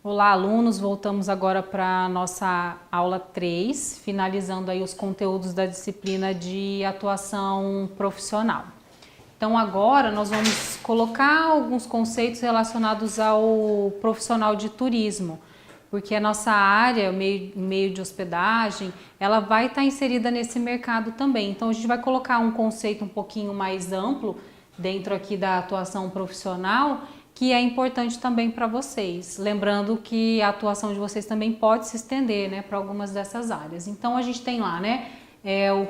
Olá, alunos! Voltamos agora para a nossa aula 3, finalizando aí os conteúdos da disciplina de atuação profissional. Então agora nós vamos colocar alguns conceitos relacionados ao profissional de turismo, porque a nossa área, meio de hospedagem, ela vai estar inserida nesse mercado também. Então a gente vai colocar um conceito um pouquinho mais amplo dentro aqui da atuação profissional, que é importante também para vocês. Lembrando que a atuação de vocês também pode se estender, né, para algumas dessas áreas. Então a gente tem lá, né,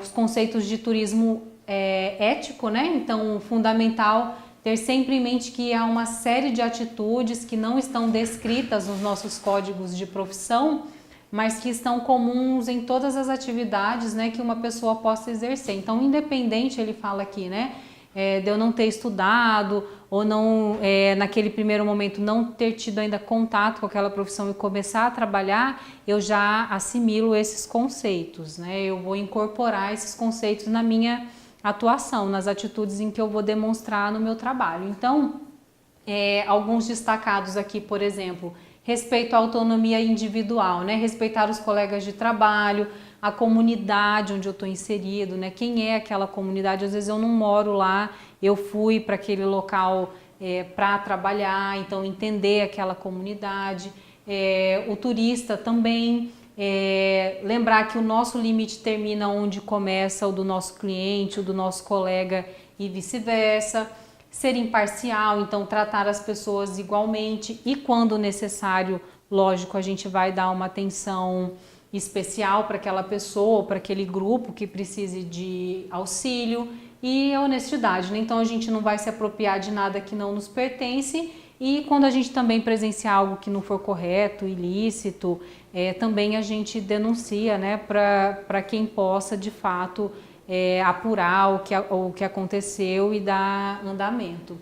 os conceitos de turismo ético, né? Então fundamental ter sempre em mente que há uma série de atitudes que não estão descritas nos nossos códigos de profissão, mas que estão comuns em todas as atividades, né, que uma pessoa possa exercer. Então, independente, ele fala aqui, né, de eu não ter estudado ou não, naquele primeiro momento, não ter tido ainda contato com aquela profissão e começar a trabalhar, eu já assimilo esses conceitos, né? Eu vou incorporar esses conceitos na minha atuação, nas atitudes em que eu vou demonstrar no meu trabalho. Então, alguns destacados aqui, por exemplo, respeito à autonomia individual, né? Respeitar os colegas de trabalho, a comunidade onde eu estou inserido, né? Quem é aquela comunidade? Às vezes eu não moro lá, eu fui para aquele local para trabalhar, então entender aquela comunidade. O turista também, lembrar que o nosso limite termina onde começa o do nosso cliente, o do nosso colega e vice-versa. Ser imparcial, então tratar as pessoas igualmente e quando necessário, lógico, a gente vai dar uma atenção especial para aquela pessoa, para aquele grupo que precise de auxílio. E a honestidade, né? Então a gente não vai se apropriar de nada que não nos pertence e quando a gente também presenciar algo que não for correto, ilícito, também a gente denuncia, né, para quem possa de fato apurar o que aconteceu e dar andamento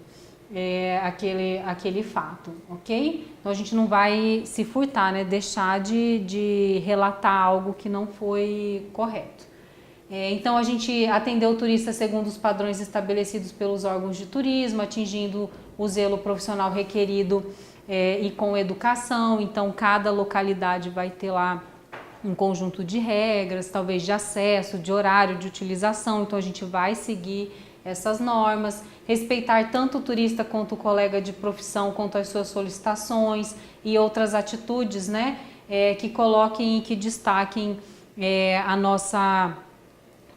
aquele fato, ok? Então a gente não vai se furtar, né? Deixar de relatar algo que não foi correto. Então a gente atendeu o turista segundo os padrões estabelecidos pelos órgãos de turismo, atingindo o zelo profissional requerido e com educação. Então cada localidade vai ter lá um conjunto de regras, talvez de acesso, de horário, de utilização. Então a gente vai seguir essas normas, respeitar tanto o turista quanto o colega de profissão quanto as suas solicitações e outras atitudes, né, que coloquem e que destaquem a nossa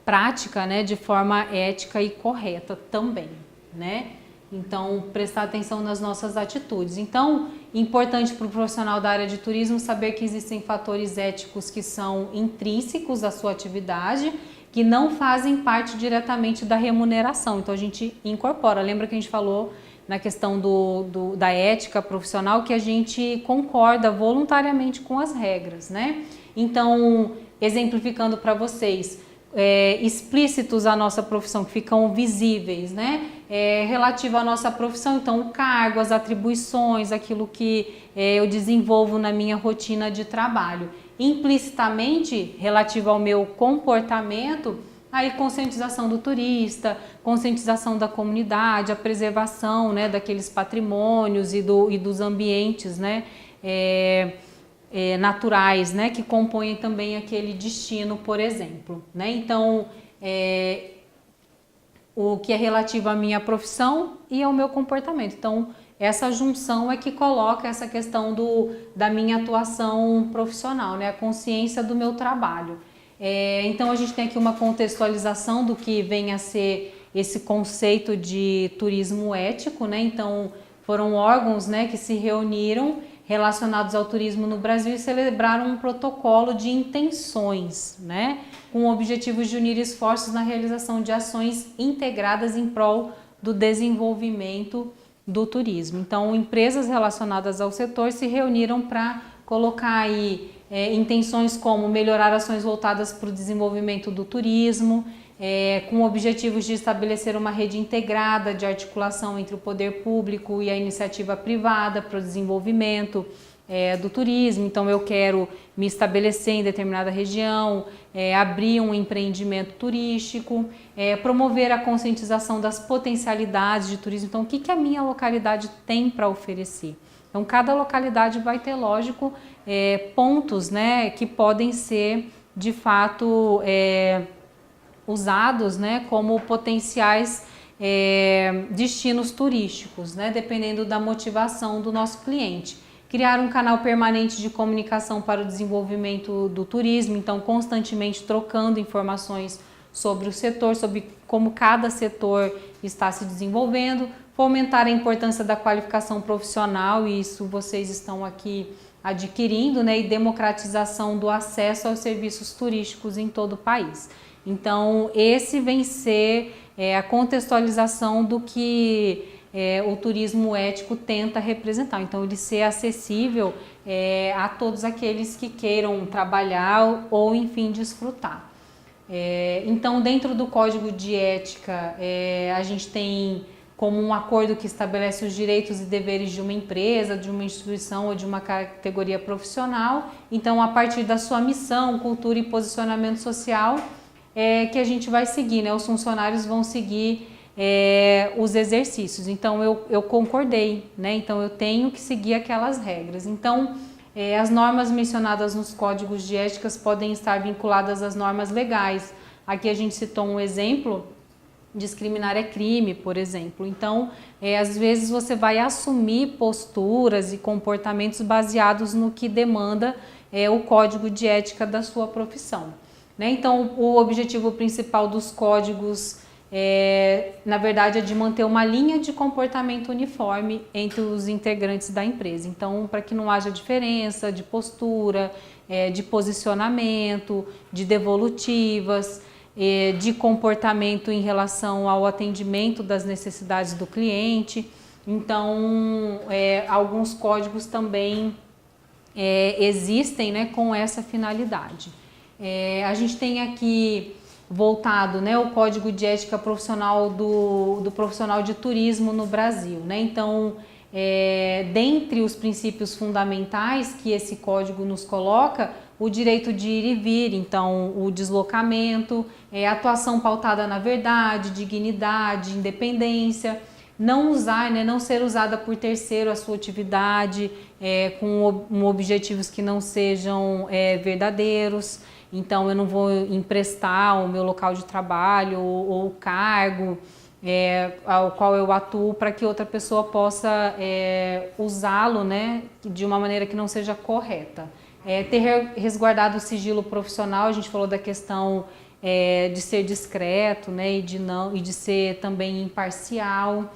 prática, né, de forma ética e correta também, né? Então, prestar atenção nas nossas atitudes. Então, importante para o profissional da área de turismo saber que existem fatores éticos que são intrínsecos à sua atividade, que não fazem parte diretamente da remuneração. Então, a gente incorpora. Lembra que a gente falou na questão da ética profissional que a gente concorda voluntariamente com as regras, né? Então, exemplificando para vocês, explícitos à nossa profissão, que ficam visíveis, né? Relativo à nossa profissão, então o cargo, as atribuições, aquilo que eu desenvolvo na minha rotina de trabalho. Implicitamente, relativo ao meu comportamento, aí conscientização do turista, conscientização da comunidade, a preservação, né, daqueles patrimônios e dos ambientes, né, naturais, né, que compõem também aquele destino, por exemplo, né? Então, o que é relativo à minha profissão e ao meu comportamento. Então, essa junção é que coloca essa questão da minha atuação profissional, né? A consciência do meu trabalho. Então, a gente tem aqui uma contextualização do que vem a ser esse conceito de turismo ético, né? Então, foram órgãos, né, que se reuniram relacionados ao turismo no Brasil e celebraram um protocolo de intenções, né, com objetivos de unir esforços na realização de ações integradas em prol do desenvolvimento do turismo. Então, empresas relacionadas ao setor se reuniram para colocar aí intenções como melhorar ações voltadas para o desenvolvimento do turismo, com objetivos de estabelecer uma rede integrada de articulação entre o poder público e a iniciativa privada para o desenvolvimento do turismo. Então eu quero me estabelecer em determinada região, abrir um empreendimento turístico, promover a conscientização das potencialidades de turismo. Então o que a minha localidade tem para oferecer? Então, cada localidade vai ter, lógico, pontos, né, que podem ser, de fato, usados, né, como potenciais destinos turísticos, né, dependendo da motivação do nosso cliente. Criar um canal permanente de comunicação para o desenvolvimento do turismo, então constantemente trocando informações sobre o setor, sobre como cada setor está se desenvolvendo, fomentar a importância da qualificação profissional, e isso vocês estão aqui adquirindo, né, e democratização do acesso aos serviços turísticos em todo o país. Então, esse vem ser a contextualização do que o turismo ético tenta representar. Então, ele ser acessível a todos aqueles que queiram trabalhar ou, enfim, desfrutar. Então, dentro do Código de Ética, a gente tem como um acordo que estabelece os direitos e deveres de uma empresa, de uma instituição ou de uma categoria profissional. Então, a partir da sua missão, cultura e posicionamento social, que a gente vai seguir, né? Os funcionários vão seguir os exercícios. Então, eu concordei, né? Então, eu tenho que seguir aquelas regras. Então, as normas mencionadas nos códigos de éticas podem estar vinculadas às normas legais. Aqui a gente citou um exemplo: discriminar é crime, por exemplo. Então, às vezes você vai assumir posturas e comportamentos baseados no que demanda o código de ética da sua profissão, né? Então, o objetivo principal dos códigos, na verdade, é de manter uma linha de comportamento uniforme entre os integrantes da empresa. Então, para que não haja diferença de postura, de posicionamento, de devolutivas, de comportamento em relação ao atendimento das necessidades do cliente. Então, alguns códigos também existem, né, com essa finalidade. A gente tem aqui voltado, né, o Código de Ética Profissional do profissional de turismo no Brasil, né? Então, dentre os princípios fundamentais que esse código nos coloca, o direito de ir e vir, então o deslocamento, a atuação pautada na verdade, dignidade, independência, não usar, né, não ser usada por terceiro a sua atividade com objetivos que não sejam verdadeiros. Então, eu não vou emprestar o meu local de trabalho ou o cargo ao qual eu atuo para que outra pessoa possa usá-lo, né, de uma maneira que não seja correta. Ter resguardado o sigilo profissional, a gente falou da questão de ser discreto, né, e de ser também imparcial.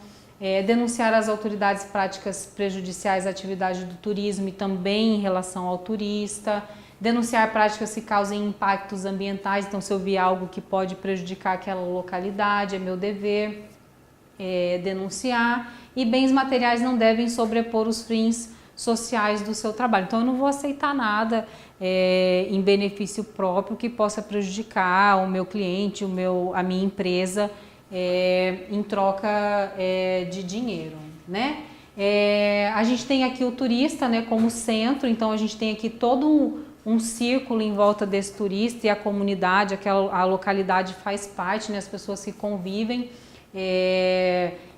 Denunciar as autoridades práticas prejudiciais à atividade do turismo e também em relação ao turista. Denunciar práticas que causem impactos ambientais, então se eu vi algo que pode prejudicar aquela localidade, é meu dever denunciar. E bens materiais não devem sobrepor os fins sociais do seu trabalho. Então eu não vou aceitar nada em benefício próprio que possa prejudicar o meu cliente, a minha empresa, em troca de dinheiro, né? A gente tem aqui o turista, né, como centro, então a gente tem aqui todo um círculo em volta desse turista, e a comunidade, a localidade faz parte, né, as pessoas que convivem,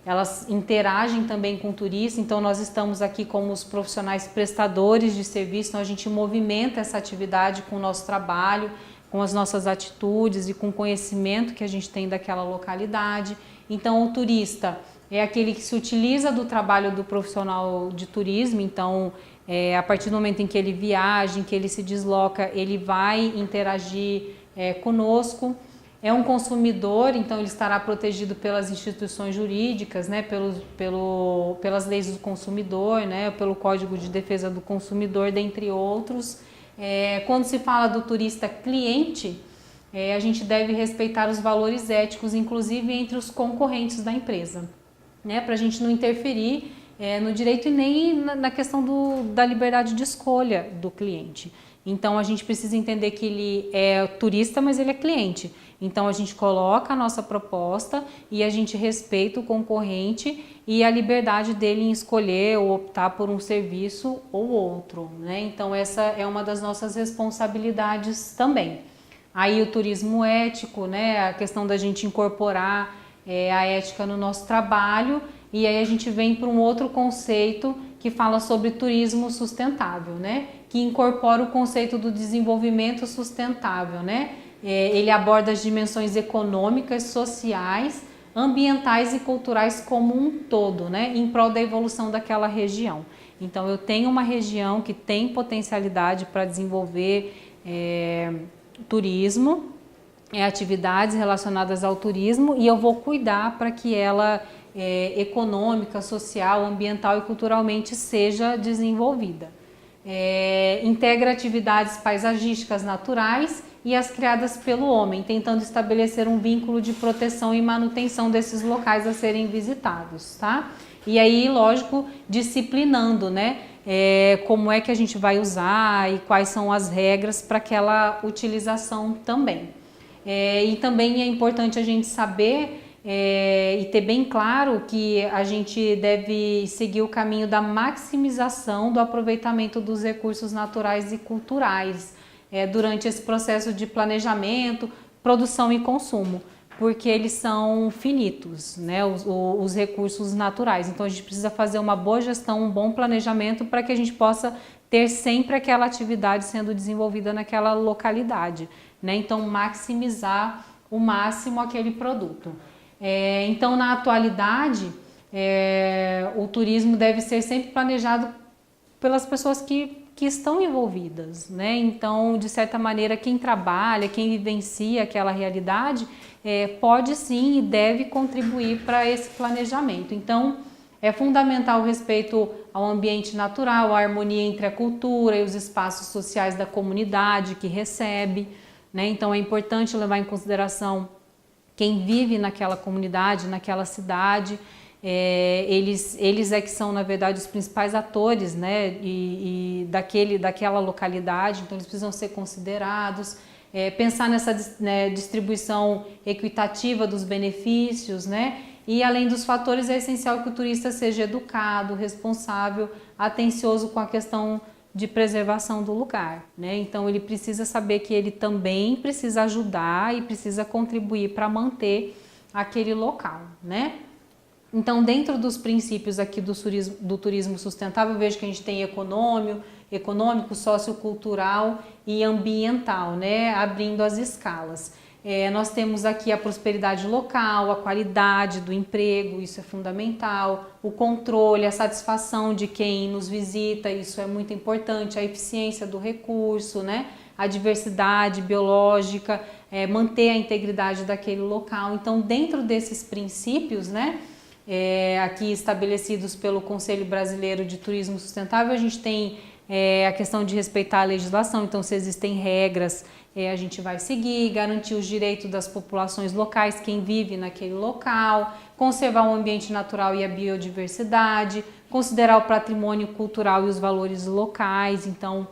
elas interagem também com o turista. Então nós estamos aqui como os profissionais prestadores de serviço, então a gente movimenta essa atividade com o nosso trabalho, com as nossas atitudes e com o conhecimento que a gente tem daquela localidade. Então o turista é aquele que se utiliza do trabalho do profissional de turismo. Então a partir do momento em que ele viaja, em que ele se desloca, ele vai interagir conosco. É um consumidor, então ele estará protegido pelas instituições jurídicas, né, pelas leis do consumidor, né, pelo Código de Defesa do Consumidor, dentre outros. Quando se fala do turista cliente, a gente deve respeitar os valores éticos, inclusive entre os concorrentes da empresa, né, para a gente não interferir no direito e nem na questão da liberdade de escolha do cliente. Então a gente precisa entender que ele é turista, mas ele é cliente. Então a gente coloca a nossa proposta e a gente respeita o concorrente e a liberdade dele em escolher ou optar por um serviço ou outro, né? Então essa é uma das nossas responsabilidades também. Aí o turismo ético, né? A questão da gente incorporar a ética no nosso trabalho, e aí a gente vem para um outro conceito que fala sobre turismo sustentável, né? Que incorpora o conceito do desenvolvimento sustentável, né? Ele aborda as dimensões econômicas, sociais, ambientais e culturais como um todo, né? Em prol da evolução daquela região. Então, eu tenho uma região que tem potencialidade para desenvolver turismo, atividades relacionadas ao turismo, e eu vou cuidar para que ela econômica, social, ambiental e culturalmente seja desenvolvida. Integra atividades paisagísticas naturais e as criadas pelo homem, tentando estabelecer um vínculo de proteção e manutenção desses locais a serem visitados, tá? E aí, lógico, disciplinando, né? Como é que a gente vai usar e quais são as regras para aquela utilização também. E também é importante a gente saber e ter bem claro que a gente deve seguir o caminho da maximização do aproveitamento dos recursos naturais e culturais durante esse processo de planejamento, produção e consumo, porque eles são finitos, né, os recursos naturais. Então a gente precisa fazer uma boa gestão, um bom planejamento para que a gente possa ter sempre aquela atividade sendo desenvolvida naquela localidade, né? Então maximizar o máximo aquele produto. Então, na atualidade, o turismo deve ser sempre planejado pelas pessoas que estão envolvidas, né? Então, de certa maneira, quem trabalha, quem vivencia aquela realidade, pode sim e deve contribuir para esse planejamento. Então, é fundamental o respeito ao ambiente natural, a harmonia entre a cultura e os espaços sociais da comunidade que recebe, né? Então, é importante levar em consideração quem vive naquela comunidade, naquela cidade. Eles que são, na verdade, os principais atores, né, daquela localidade, então eles precisam ser considerados, pensar nessa distribuição equitativa dos benefícios, né, e além dos fatores é essencial que o turista seja educado, responsável, atencioso com a questão de preservação do lugar, né? Então ele precisa saber que ele também precisa ajudar e precisa contribuir para manter aquele local, né? Então, dentro dos princípios aqui do turismo sustentável, eu vejo que a gente tem econômico, sociocultural e ambiental, né? Abrindo as escalas. Nós temos aqui a prosperidade local, a qualidade do emprego, isso é fundamental, o controle, a satisfação de quem nos visita, isso é muito importante, a eficiência do recurso, né? A diversidade biológica, manter a integridade daquele local. Então, dentro desses princípios, né, aqui estabelecidos pelo Conselho Brasileiro de Turismo Sustentável, a gente tem a questão de respeitar a legislação, então se existem regras, a gente vai seguir, garantir os direitos das populações locais, quem vive naquele local, conservar o ambiente natural e a biodiversidade, considerar o patrimônio cultural e os valores locais. Então,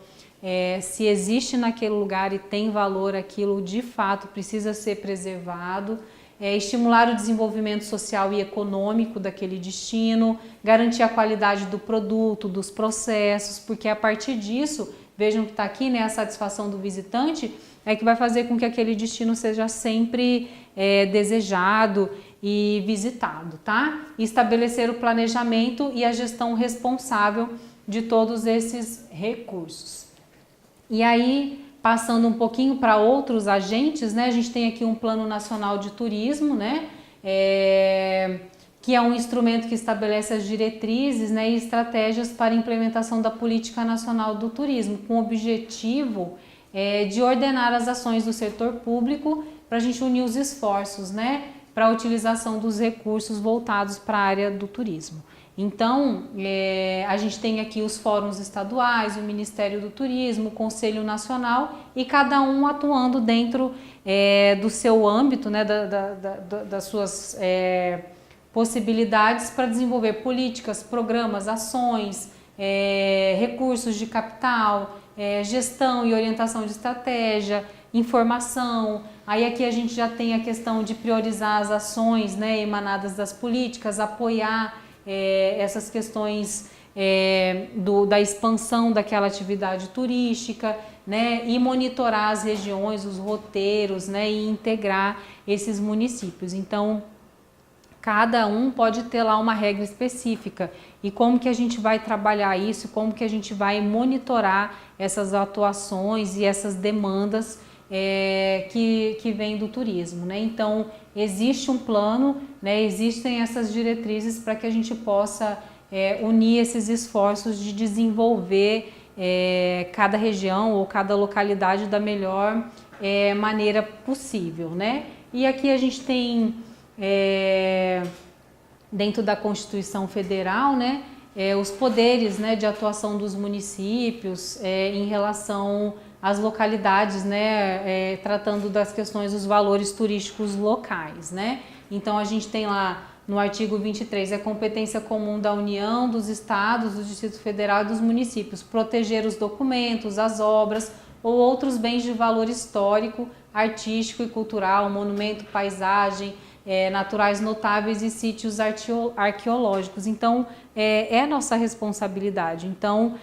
se existe naquele lugar e tem valor, aquilo de fato precisa ser preservado. Estimular o desenvolvimento social e econômico daquele destino, garantir a qualidade do produto, dos processos, porque a partir disso, vejam que está aqui, né, a satisfação do visitante é que vai fazer com que aquele destino seja sempre desejado e visitado, tá? E estabelecer o planejamento e a gestão responsável de todos esses recursos. E aí, passando um pouquinho para outros agentes, né? A gente tem aqui um Plano Nacional de Turismo, né? Que é um instrumento que estabelece as diretrizes, né, e estratégias para a implementação da Política Nacional do Turismo, com o objetivo de ordenar as ações do setor público para a gente unir os esforços, né, para a utilização dos recursos voltados para a área do turismo. Então, a gente tem aqui os fóruns estaduais, o Ministério do Turismo, o Conselho Nacional e cada um atuando dentro do seu âmbito, né, das suas possibilidades para desenvolver políticas, programas, ações, recursos de capital, gestão e orientação de estratégia, informação. Aí aqui a gente já tem a questão de priorizar as ações, né, emanadas das políticas, apoiar essas questões da expansão daquela atividade turística, né, e monitorar as regiões, os roteiros, né, e integrar esses municípios. Então, cada um pode ter lá uma regra específica. E como que a gente vai trabalhar isso, como que a gente vai monitorar essas atuações e essas demandas que vêm do turismo, né? Então, existe um plano, né? Existem essas diretrizes para que a gente possa unir esses esforços de desenvolver cada região ou cada localidade da melhor maneira possível, né? E aqui a gente tem, dentro da Constituição Federal, né, os poderes, né, de atuação dos municípios em relação às localidades, né, tratando das questões dos valores turísticos locais, né? Então a gente tem lá no artigo 23, é competência comum da União, dos Estados, do Distrito Federal e dos municípios proteger os documentos, as obras ou outros bens de valor histórico, artístico e cultural, monumento, paisagem, naturais notáveis e sítios arqueológicos. Então, é nossa responsabilidade. Então,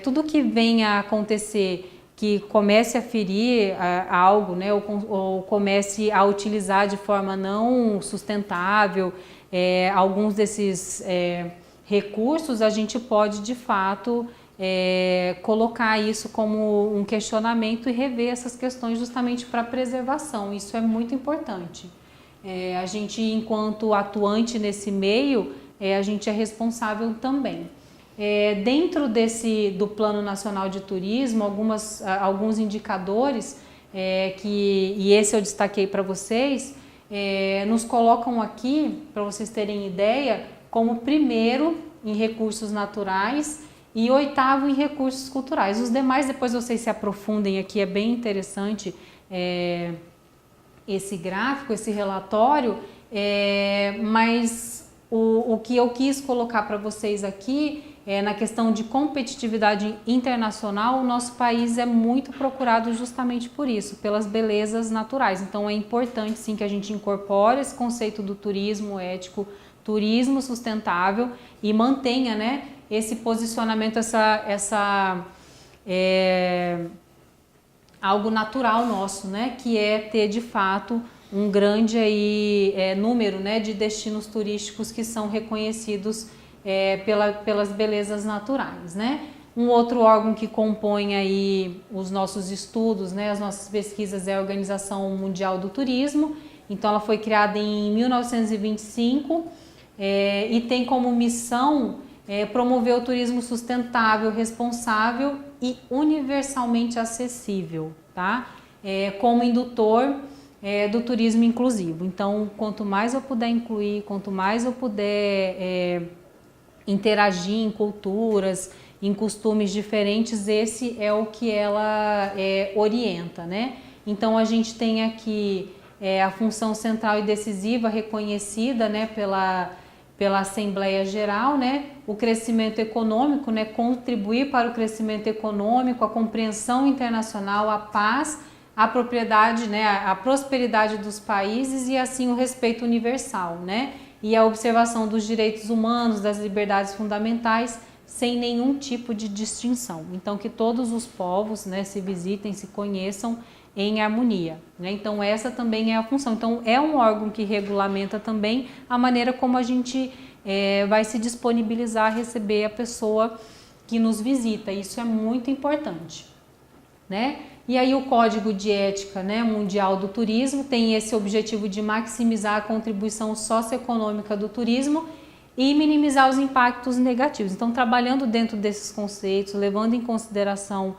tudo que venha a acontecer que comece a ferir algo, né, ou comece a utilizar de forma não sustentável alguns desses recursos, a gente pode, de fato, colocar isso como um questionamento e rever essas questões justamente para preservação. Isso é muito importante. A gente, enquanto atuante nesse meio, a gente é responsável também. Dentro do Plano Nacional de Turismo, alguns indicadores, e esse eu destaquei para vocês, nos colocam aqui, para vocês terem ideia, como primeiro em recursos naturais e oitavo em recursos culturais. Os demais, depois vocês se aprofundem aqui, é bem interessante esse gráfico, esse relatório, mas o que eu quis colocar para vocês aqui na questão de competitividade internacional, o nosso país é muito procurado justamente por isso, pelas belezas naturais. Então é importante sim que a gente incorpore esse conceito do turismo ético, turismo sustentável e mantenha, né, esse posicionamento, algo natural nosso, né, que é ter de fato um grande número, né, de destinos turísticos que são reconhecidos pelas belezas naturais, né? Um outro órgão que compõe aí os nossos estudos, né, as nossas pesquisas, é a Organização Mundial do Turismo. Então ela foi criada em 1925 e tem como missão promover o turismo sustentável, responsável e universalmente acessível, tá? Como indutor do turismo inclusivo. Então, quanto mais eu puder incluir, quanto mais eu puder interagir em culturas, em costumes diferentes, esse é o que ela orienta, né? Então a gente tem aqui a função central e decisiva reconhecida, né, pela Assembleia Geral, né? O crescimento econômico, né, contribuir para o crescimento econômico, a compreensão internacional, a paz, a propriedade, né, a prosperidade dos países e assim o respeito universal, né? E a observação dos direitos humanos, das liberdades fundamentais, sem nenhum tipo de distinção. Então, que todos os povos, né, se visitem, se conheçam em harmonia, né? Então, essa também é a função. Então, é um órgão que regulamenta também a maneira como a gente vai se disponibilizar a receber a pessoa que nos visita. Isso é muito importante, né? E aí o Código de Ética, né, Mundial do Turismo tem esse objetivo de maximizar a contribuição socioeconômica do turismo e minimizar os impactos negativos. Então, trabalhando dentro desses conceitos, levando em consideração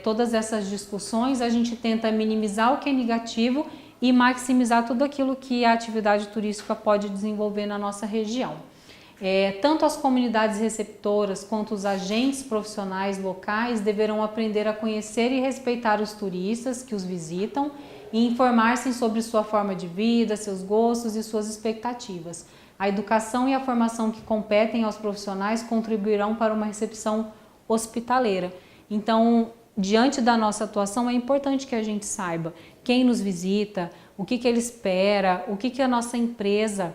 todas essas discussões, a gente tenta minimizar o que é negativo e maximizar tudo aquilo que a atividade turística pode desenvolver na nossa região. Tanto as comunidades receptoras quanto os agentes profissionais locais deverão aprender a conhecer e respeitar os turistas que os visitam e informar-se sobre sua forma de vida, seus gostos e suas expectativas. A educação e a formação que competem aos profissionais contribuirão para uma recepção hospitaleira. Então, diante da nossa atuação, é importante que a gente saiba quem nos visita, o que ele espera, o que a nossa empresa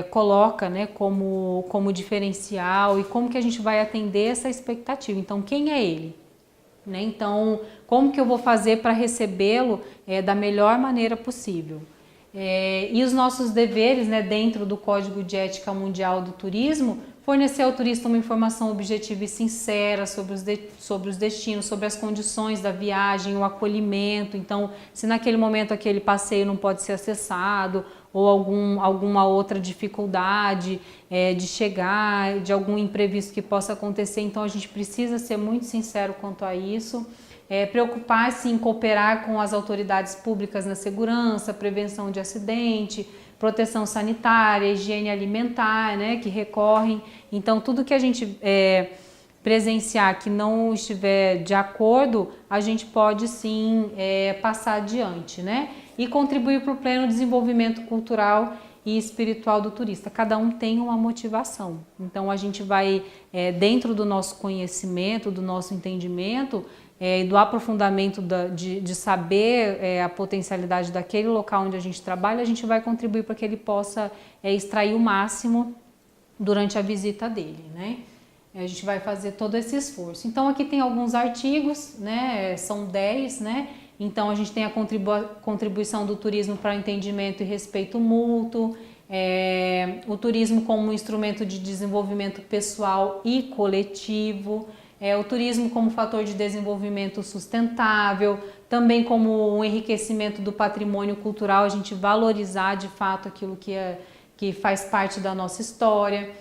coloca, né, como diferencial e como que a gente vai atender essa expectativa. Então, quem é ele? Né? Então, como que eu vou fazer para recebê-lo da melhor maneira possível? E os nossos deveres, né, dentro do Código de Ética Mundial do Turismo, fornecer ao turista uma informação objetiva e sincera sobre os destinos, sobre as condições da viagem, o acolhimento. Então, se naquele momento aquele passeio não pode ser acessado, ou alguma outra dificuldade de chegar, de algum imprevisto que possa acontecer, então a gente precisa ser muito sincero quanto a isso. Preocupar-se em cooperar com as autoridades públicas na segurança, prevenção de acidente, proteção sanitária, higiene alimentar, né, que recorrem. Então, tudo que a gente presenciar que não estiver de acordo, a gente pode sim passar adiante, né? E contribuir para o pleno desenvolvimento cultural e espiritual do turista. Cada um tem uma motivação. Então, a gente vai, dentro do nosso conhecimento, do nosso entendimento, e do aprofundamento de saber a potencialidade daquele local onde a gente trabalha, a gente vai contribuir para que ele possa extrair o máximo durante a visita dele, né? A gente vai fazer todo esse esforço. Então aqui tem alguns artigos, né? São 10, né? Então a gente tem a contribuição do turismo para entendimento e respeito mútuo, o turismo como um instrumento de desenvolvimento pessoal e coletivo, o turismo como fator de desenvolvimento sustentável, também como um enriquecimento do patrimônio cultural, a gente valorizar de fato aquilo que faz parte da nossa história,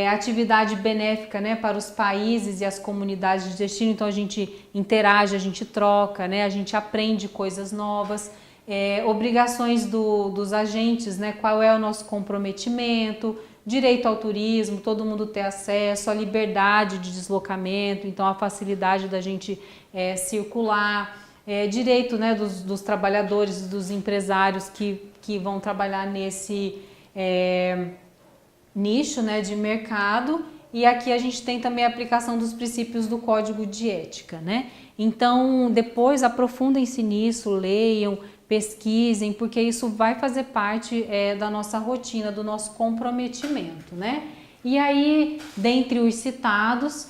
atividade benéfica, né, para os países e as comunidades de destino, então a gente interage, a gente troca, né, a gente aprende coisas novas, obrigações dos agentes, né, qual é o nosso comprometimento, direito ao turismo, todo mundo ter acesso, a liberdade de deslocamento, então a facilidade da gente circular, direito, né, dos trabalhadores, dos empresários que vão trabalhar nesse nicho, né, de mercado. E aqui a gente tem também a aplicação dos princípios do Código de Ética, né? Então, depois aprofundem-se nisso, leiam, pesquisem, porque isso vai fazer parte da nossa rotina, do nosso comprometimento, né? E aí, dentre os citados,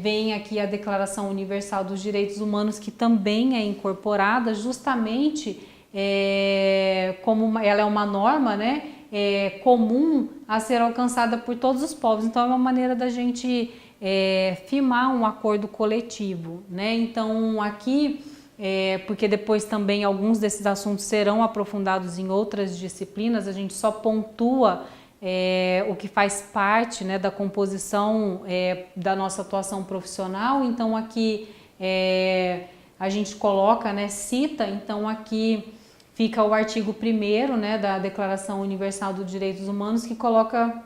vem aqui a Declaração Universal dos Direitos Humanos, que também é incorporada justamente como ela é uma norma, né? Comum a ser alcançada por todos os povos. Então, é uma maneira da gente firmar um acordo coletivo, né? Então, aqui porque depois também alguns desses assuntos serão aprofundados em outras disciplinas, a gente só pontua o que faz parte, né, da composição da nossa atuação profissional. Então aqui a gente coloca, né, cita, então aqui fica o artigo 1º, né, da Declaração Universal dos Direitos Humanos, que coloca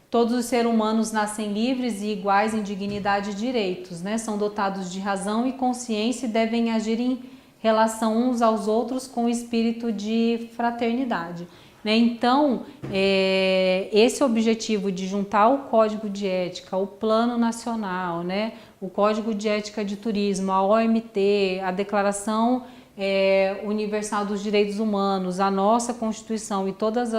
todos os seres humanos nascem livres e iguais em dignidade e direitos, né? São dotados de razão e consciência e devem agir em relação uns aos outros com espírito de fraternidade, né? Então, esse objetivo de juntar o Código de Ética, o Plano Nacional, né? O Código de Ética de Turismo, a OMT, a Declaração Universal dos Direitos Humanos, a nossa Constituição e todas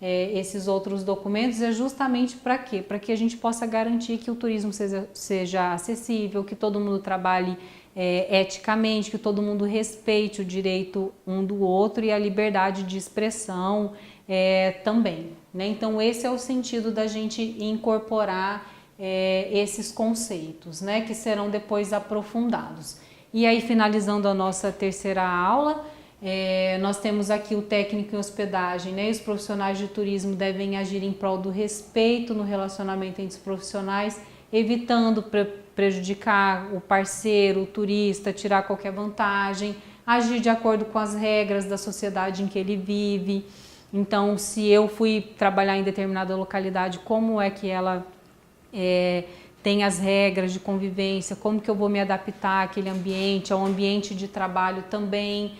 esses outros documentos é justamente para quê? Para que a gente possa garantir que o turismo seja acessível, que todo mundo trabalhe eticamente, que todo mundo respeite o direito um do outro e a liberdade de expressão também, né? Então esse é o sentido da gente incorporar esses conceitos, né, que serão depois aprofundados. E aí, finalizando a nossa terceira aula, nós temos aqui o técnico em hospedagem, né? E os profissionais de turismo devem agir em prol do respeito no relacionamento entre os profissionais, evitando prejudicar o parceiro, o turista, tirar qualquer vantagem, agir de acordo com as regras da sociedade em que ele vive. Então, se eu fui trabalhar em determinada localidade, como é que ela tem as regras de convivência, como que eu vou me adaptar àquele ambiente, ao ambiente de trabalho também.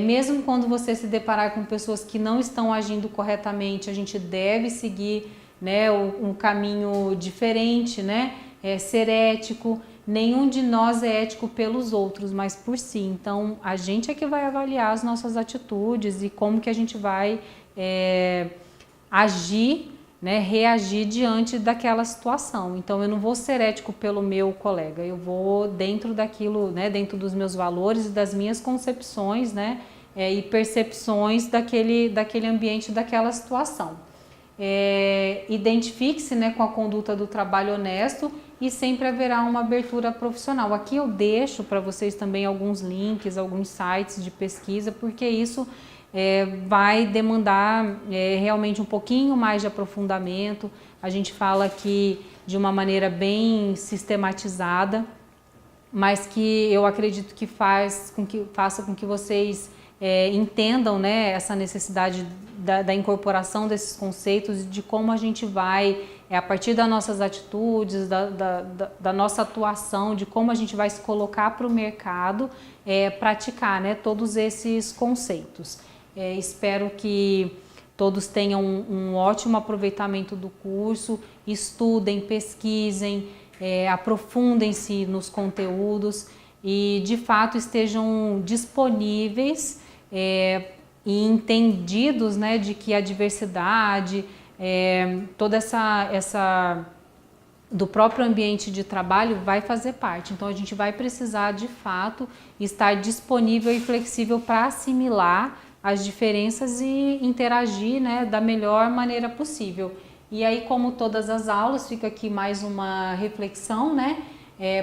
Mesmo quando você se deparar com pessoas que não estão agindo corretamente, a gente deve seguir, né, um caminho diferente, né? Ser ético. Nenhum de nós é ético pelos outros, mas por si. Então, a gente é que vai avaliar as nossas atitudes e como que a gente vai agir, né, reagir diante daquela situação. Então, eu não vou ser ético pelo meu colega, eu vou dentro daquilo, né, dentro dos meus valores e das minhas concepções, né, e percepções daquele ambiente, daquela situação. Identifique-se, né, com a conduta do trabalho honesto e sempre haverá uma abertura profissional. Aqui eu deixo para vocês também alguns links, alguns sites de pesquisa, porque isso vai demandar realmente um pouquinho mais de aprofundamento. A gente fala aqui de uma maneira bem sistematizada, mas que eu acredito que faça com que vocês entendam, né, essa necessidade da incorporação desses conceitos, de como a gente vai, a partir das nossas atitudes, da nossa atuação, de como a gente vai se colocar para o mercado, praticar, né, todos esses conceitos. Espero que todos tenham um ótimo aproveitamento do curso, estudem, pesquisem, aprofundem-se nos conteúdos e de fato estejam disponíveis e entendidos, né, de que a diversidade, toda essa do próprio ambiente de trabalho vai fazer parte. Então a gente vai precisar de fato estar disponível e flexível para assimilar as diferenças e interagir, né, da melhor maneira possível. E aí, como todas as aulas, fica aqui mais uma reflexão, né,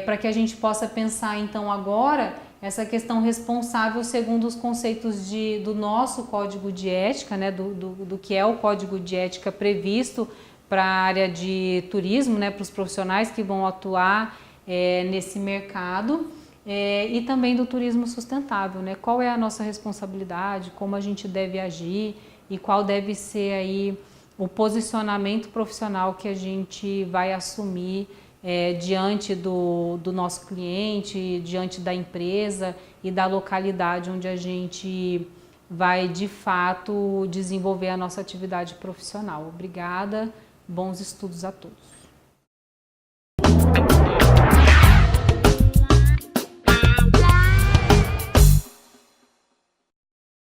para que a gente possa pensar então agora essa questão responsável segundo os conceitos do nosso código de ética, né, do que é o código de ética previsto para a área de turismo, né, para os profissionais que vão atuar nesse mercado, e também do turismo sustentável, né, qual é a nossa responsabilidade, como a gente deve agir e qual deve ser aí o posicionamento profissional que a gente vai assumir diante do nosso cliente, diante da empresa e da localidade onde a gente vai de fato desenvolver a nossa atividade profissional. Obrigada, bons estudos a todos.